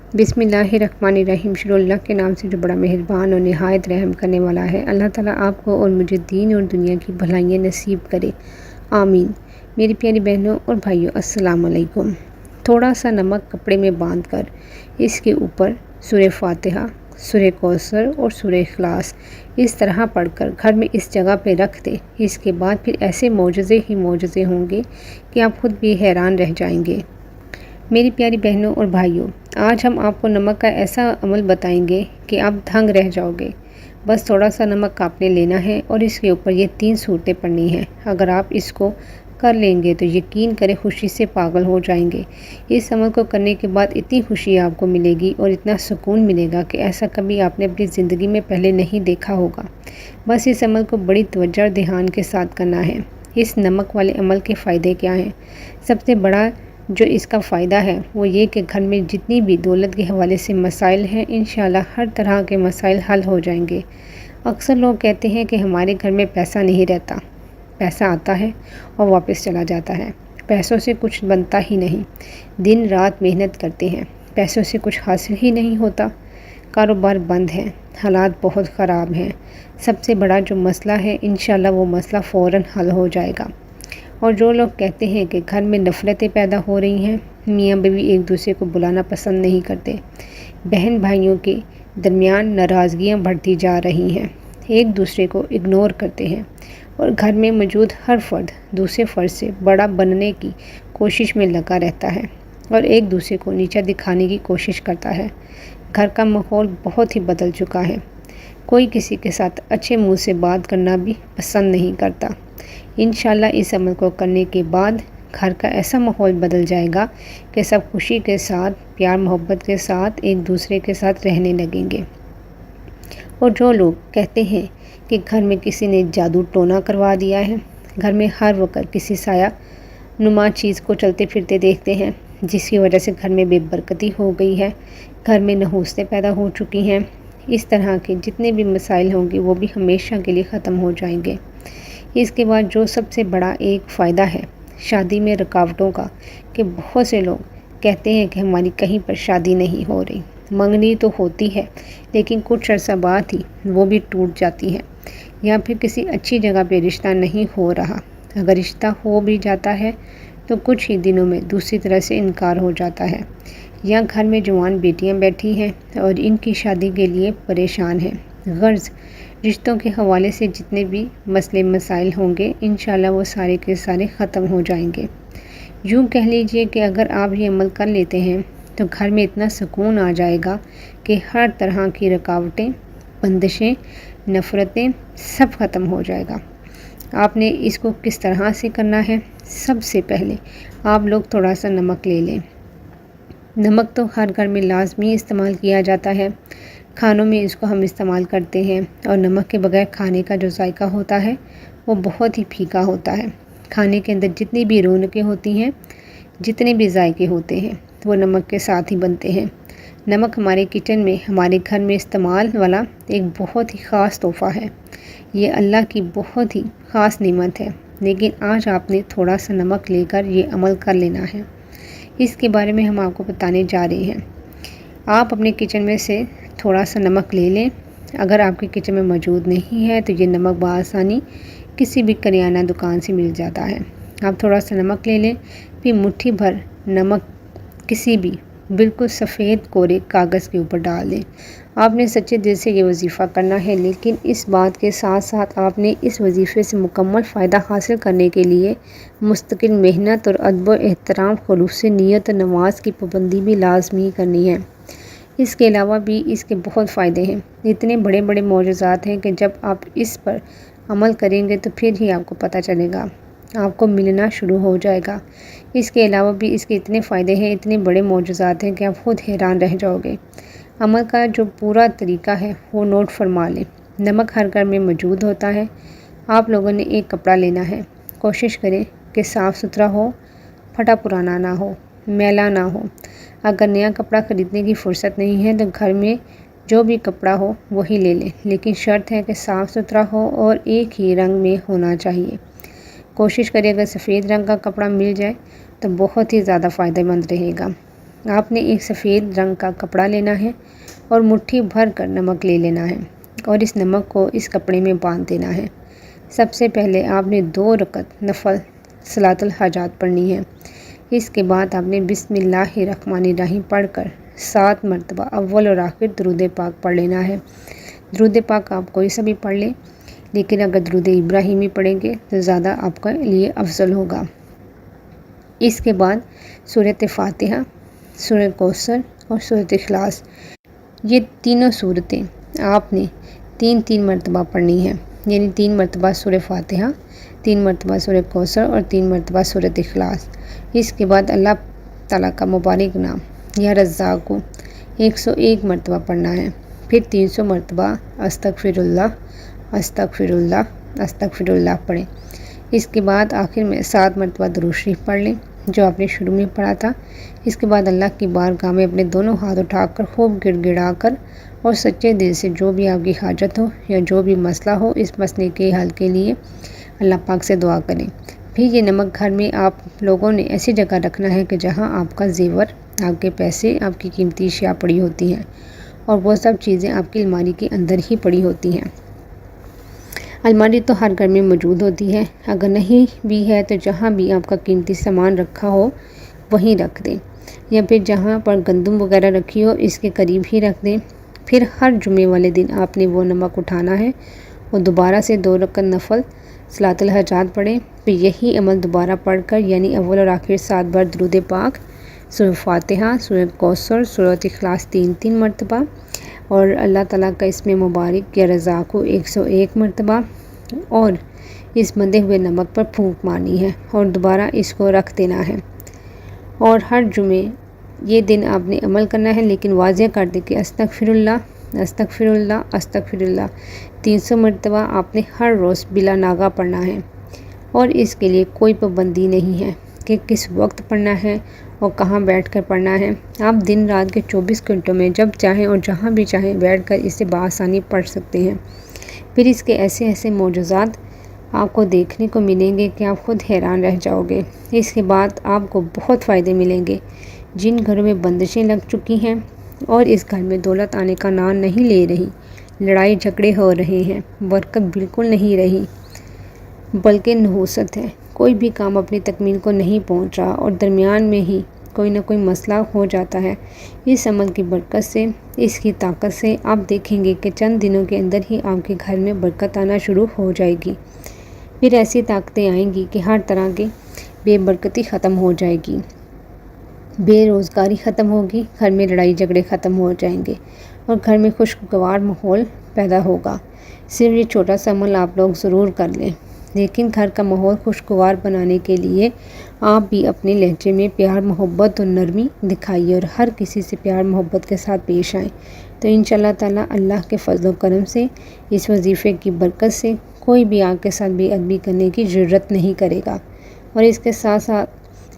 बिस्मिल्लाहिर्रहमानिर्रहीम। शुरू अल्लाह के नाम से जो बड़ा मेहरबान और नहायत रहम करने वाला है। अल्लाह ताला आपको और मुझे दीन और दुनिया की भलाइयाँ नसीब करे, आमीन। मेरी प्यारी बहनों और भाइयों, अस्सलाम वालेकुम। थोड़ा सा नमक कपड़े में बांध कर इसके ऊपर सूरह फातिहा, सूरह कौसर और सूरह इखलास इस तरह पढ़कर घर में इस जगह पे रख दे। इसके बाद फिर ऐसे मौजज़े ही मौजज़े होंगे कि आप खुद भी हैरान रह जाएंगे। मेरी प्यारी बहनों और भाइयों, आज हम आपको नमक का ऐसा अमल बताएंगे कि आप दंग रह जाओगे। बस थोड़ा सा नमक आपने लेना है और इसके ऊपर ये 3 सूरतें पढ़नी हैं। अगर आप इसको कर लेंगे तो यकीन करें खुशी से पागल हो जाएंगे। इस अमल को करने के बाद इतनी खुशी आपको मिलेगी और इतना सुकून मिलेगा कि ऐसा कभी आपने अपनी ज़िंदगी में पहले नहीं देखा होगा। बस इस अमल को बड़ी तवज्जो और ध्यान के साथ करना है। इस नमक वाले अमल के फ़ायदे क्या हैं? सबसे बड़ा जो इसका फ़ायदा है वो ये कि घर में जितनी भी दौलत के हवाले से मसाइल हैं, इंशाल्लाह हर तरह के मसाइल हल हो जाएंगे। अक्सर लोग कहते हैं कि हमारे घर में पैसा नहीं रहता, पैसा आता है और वापस चला जाता है, पैसों से कुछ बनता ही नहीं, दिन रात मेहनत करते हैं, पैसों से कुछ हासिल ही नहीं होता, कारोबार बंद है, हालात बहुत ख़राब हैं। सबसे बड़ा जो मसला है, इंशाल्लाह वो मसला फ़ौरन हल हो जाएगा। और जो लोग कहते हैं कि घर में नफ़रतें पैदा हो रही हैं, मियाँ बीवी एक दूसरे को बुलाना पसंद नहीं करते, बहन भाइयों के दरमियान नाराज़गियाँ बढ़ती जा रही हैं, एक दूसरे को इग्नोर करते हैं और घर में मौजूद हर फ़र्द दूसरे फ़र्द से बड़ा बनने की कोशिश में लगा रहता है और एक दूसरे को नीचा दिखाने की कोशिश करता है। घर का माहौल बहुत ही बदल चुका है। कोई किसी के साथ अच्छे मुँह से बात करना भी पसंद नहीं करता। इंशाल्लाह इस अमल को करने के बाद घर का ऐसा माहौल बदल जाएगा कि सब खुशी के साथ, प्यार मोहब्बत के साथ एक दूसरे के साथ रहने लगेंगे। और जो लोग कहते हैं कि घर में किसी ने जादू टोना करवा दिया है, घर में हर वक्त किसी साया नुमा चीज़ को चलते फिरते देखते हैं जिसकी वजह से घर में बेबरकती हो गई है, घर में नहूसतें पैदा हो चुकी हैं, इस तरह के जितने भी मसाइल होंगे वो भी हमेशा के लिए ख़त्म हो जाएंगे। इसके बाद जो सबसे बड़ा एक फ़ायदा है शादी में रुकावटों का, कि बहुत से लोग कहते हैं कि हमारी कहीं पर शादी नहीं हो रही, मंगनी तो होती है लेकिन कुछ अर्सा बाद ही वो भी टूट जाती है, या फिर किसी अच्छी जगह पे रिश्ता नहीं हो रहा। अगर रिश्ता हो भी जाता है तो कुछ ही दिनों में दूसरी तरह से इनकार हो जाता है, या घर में जवान बेटियां बैठी हैं और इनकी शादी के लिए परेशान हैं। गर्ज़ रिश्तों के हवाले से जितने भी मसले मसाइल होंगे, इंशाल्लाह वो सारे के सारे ख़त्म हो जाएंगे। यूँ कह लीजिए कि अगर आप ये अमल कर लेते हैं तो घर में इतना सुकून आ जाएगा कि हर तरह की रुकावटें, बंदिशें, नफ़रतें सब ख़त्म हो जाएगा। आपने इसको किस तरह से करना है? सबसे पहले आप लोग थोड़ा सा नमक ले लें। नमक तो हर घर में लाजमी इस्तेमाल किया जाता है, खानों में इसको हम इस्तेमाल करते हैं और नमक के बगैर खाने का जो जायका होता है वो बहुत ही फीका होता है। खाने के अंदर जितनी भी रौनकें होती हैं, जितने भी जायके होते हैं वो नमक के साथ ही बनते हैं। नमक हमारे किचन में, हमारे घर में इस्तेमाल वाला एक बहुत ही ख़ास तोहफ़ा है। ये अल्लाह की बहुत ही ख़ास नेमत है, लेकिन आज आपने थोड़ा सा नमक लेकर ये अमल कर लेना है। इसके बारे में हम आपको बताने जा रहे हैं। आप अपने किचन में से थोड़ा सा नमक ले लें। अगर आपके किचन में मौजूद नहीं है तो ये नमक बआसानी किसी भी करियाना दुकान से मिल जाता है। आप थोड़ा सा नमक ले लें, फिर मुट्ठी भर नमक किसी भी बिल्कुल सफ़ेद कोरे कागज़ के ऊपर डाल दें। आपने सच्चे दिल से ये वजीफ़ा करना है, लेकिन इस बात के साथ साथ आपने इस वजीफ़े से मुकम्मल फ़ायदा हासिल करने के लिए मुस्तकिल मेहनत और अदब एहतराम, खुलूस नीयत और नमाज की पाबंदी भी लाजमी करनी है। इसके अलावा भी इसके बहुत फ़ायदे हैं, इतने बड़े बड़े मौजज़ात हैं कि जब आप इस पर अमल करेंगे तो फिर ही आपको पता चलेगा, आपको मिलना शुरू हो जाएगा। इसके अलावा भी इसके इतने फ़ायदे हैं, इतने बड़े मौजज़ात हैं कि आप खुद हैरान रह जाओगे। अमल का जो पूरा तरीका है वो नोट फरमा लें। नमक हर घर में मौजूद होता है। आप लोगों ने एक कपड़ा लेना है, कोशिश करें कि साफ़ सुथरा हो, फटा पुराना ना हो, मैला ना हो। अगर नया कपड़ा ख़रीदने की फ़ुर्सत नहीं है तो घर में जो भी कपड़ा हो वही ले लें, लेकिन शर्त है कि साफ़ सुथरा हो और एक ही रंग में होना चाहिए। कोशिश करें अगर सफ़ेद रंग का कपड़ा मिल जाए तो बहुत ही ज़्यादा फ़ायदेमंद रहेगा। آپ نے ایک سفید رنگ کا کپڑا لینا ہے اور مٹھی بھر کر نمک لے لینا ہے اور اس نمک کو اس کپڑے میں باندھ دینا ہے۔ سب سے پہلے آپ نے 2 رکعت نفل صلاۃ الحاجات پڑھنی ہے۔ اس کے بعد آپ نے بسم اللہ الرحمن الرحیم پڑھ کر 7 مرتبہ اول اور آخر درود پاک پڑھ لینا ہے۔ درود پاک آپ کوئی سا بھی پڑھ لیں، لیکن اگر درود ابراہیمی پڑھیں گے تو زیادہ آپ کے لیے افضل ہوگا۔ اس کے بعد سورۃ فاتحہ، سورۃ کوثر اور سورۃ اخلاص، یہ تینوں صورتیں آپ نے 3 مرتبہ پڑھنی ہیں، یعنی 3 مرتبہ سورۃ فاتحہ، 3 مرتبہ سورۃ کوثر اور 3 مرتبہ سورۃ اخلاص۔ اس کے بعد اللہ تعالیٰ کا مبارک نام یا رزاق کو 101 مرتبہ پڑھنا ہے، پھر 300 مرتبہ استغفر اللہ استغفر اللہ استغفر اللہ پڑھیں۔ اس کے بعد آخر میں 7 مرتبہ درود شریف پڑھ لیں جو آپ نے شروع میں پڑھا تھا۔ اس کے بعد اللہ کی بارگاہ میں اپنے دونوں ہاتھ اٹھا کر خوب گڑ گڑا کر اور سچے دل سے جو بھی آپ کی حاجت ہو یا جو بھی مسئلہ ہو، اس مسئلے کے حل کے لیے اللہ پاک سے دعا کریں۔ پھر یہ نمک گھر میں آپ لوگوں نے ایسی جگہ رکھنا ہے کہ جہاں آپ کا زیور، آپ کے پیسے، آپ کی قیمتی اشیاء پڑی ہوتی ہیں اور وہ سب چیزیں آپ کی الماری کے اندر ہی پڑی ہوتی ہیں۔ الماری تو ہر گھر میں موجود ہوتی ہے، اگر نہیں بھی ہے تو جہاں بھی آپ کا قیمتی سامان رکھا ہو وہیں رکھ دیں، یا پھر جہاں پر گندم وغیرہ رکھی ہو اس کے قریب ہی رکھ دیں۔ پھر ہر جمعے والے دن آپ نے وہ نمک اٹھانا ہے اور دوبارہ سے 2 رکعت نفل صلاۃ الحاجات پڑھیں، پھر یہی عمل دوبارہ پڑھ کر یعنی اول اور آخر 7 بار درود پاک، سورۃ فاتحہ، سورۃ کوثر، سورۃ اخلاص 3 مرتبہ اور اللہ تعالیٰ کا اسم مبارک یا رزاق کو 101 مرتبہ اور اس بندے ہوئے نمک پر پھونک مارنی ہے اور دوبارہ اس کو رکھ دینا ہے۔ اور ہر جمعے یہ دن آپ نے عمل کرنا ہے، لیکن واضح کر دیں کہ استغفر اللہ استغفر اللہ استغفر اللہ 300 مرتبہ آپ نے ہر روز بلا ناغہ پڑھنا ہے، اور اس کے لیے کوئی پابندی نہیں ہے کہ کس وقت پڑھنا ہے اور کہاں بیٹھ کر پڑھنا ہے۔ آپ دن رات کے 24 گھنٹوں میں جب چاہیں اور جہاں بھی چاہیں بیٹھ کر اسے بآسانی پڑھ سکتے ہیں۔ پھر اس کے ایسے ایسے معجزات آپ کو دیکھنے کو ملیں گے کہ آپ خود حیران رہ جاؤ گے۔ اس کے بعد آپ کو بہت فائدے ملیں گے۔ جن گھروں میں بندشیں لگ چکی ہیں اور اس گھر میں دولت آنے کا نام نہیں لے رہی، لڑائی جھگڑے ہو رہے ہیں، برکت بالکل نہیں رہی بلکہ نحوست ہے، کوئی بھی کام اپنی تکمیل کو نہیں پہنچ رہا اور درمیان میں ہی کوئی نہ کوئی مسئلہ ہو جاتا ہے، اس عمل کی برکت سے، اس کی طاقت سے آپ دیکھیں گے کہ چند دنوں کے اندر ہی آپ کے گھر میں برکت آنا شروع ہو جائے گی۔ پھر ایسی طاقتیں آئیں گی کہ ہر طرح کی بے برکتی ختم ہو جائے گی، بے روزگاری ختم ہوگی، گھر میں لڑائی جھگڑے ختم ہو جائیں گے اور گھر میں خوشگوار ماحول پیدا ہوگا۔ صرف یہ چھوٹا سا عمل آپ لوگ ضرور کر لیں، لیکن گھر کا ماحول خوشگوار بنانے کے لیے آپ بھی اپنے لہجے میں پیار محبت اور نرمی دکھائیے اور ہر کسی سے پیار محبت کے ساتھ پیش آئیں، تو انشاءاللہ تعالیٰ اللہ کے فضل و کرم سے اس وظیفے کی برکت سے کوئی بھی آپ کے ساتھ بے ادبی کرنے کی جرات نہیں کرے گا، اور اس کے ساتھ ساتھ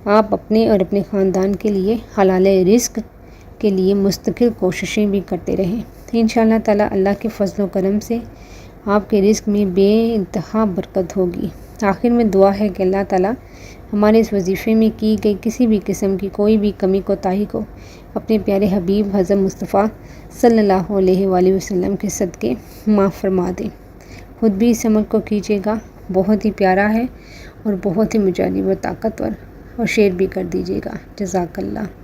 آپ اپنے اور اپنے خاندان کے لیے حلال رزق کے لیے مستقل کوششیں بھی کرتے رہیں۔ انشاءاللہ تعالیٰ اللہ کے فضل و کرم سے آپ کے رزق میں بے انتہا برکت ہوگی۔ آخر میں دعا ہے کہ اللہ تعالیٰ ہمارے اس وظیفے میں کی گئی کسی بھی قسم کی کوئی بھی کمی کوتاہی کو اپنے پیارے حبیب حضرت مصطفیٰ صلی اللہ علیہ وآلہ وسلم کے صدقے معاف فرما دیں۔ خود بھی اس عمل کو کیجیے گا، بہت ہی پیارا ہے اور بہت ہی مجالی و طاقتور، اور شیئر بھی کر دیجیے گا۔ جزاک اللہ۔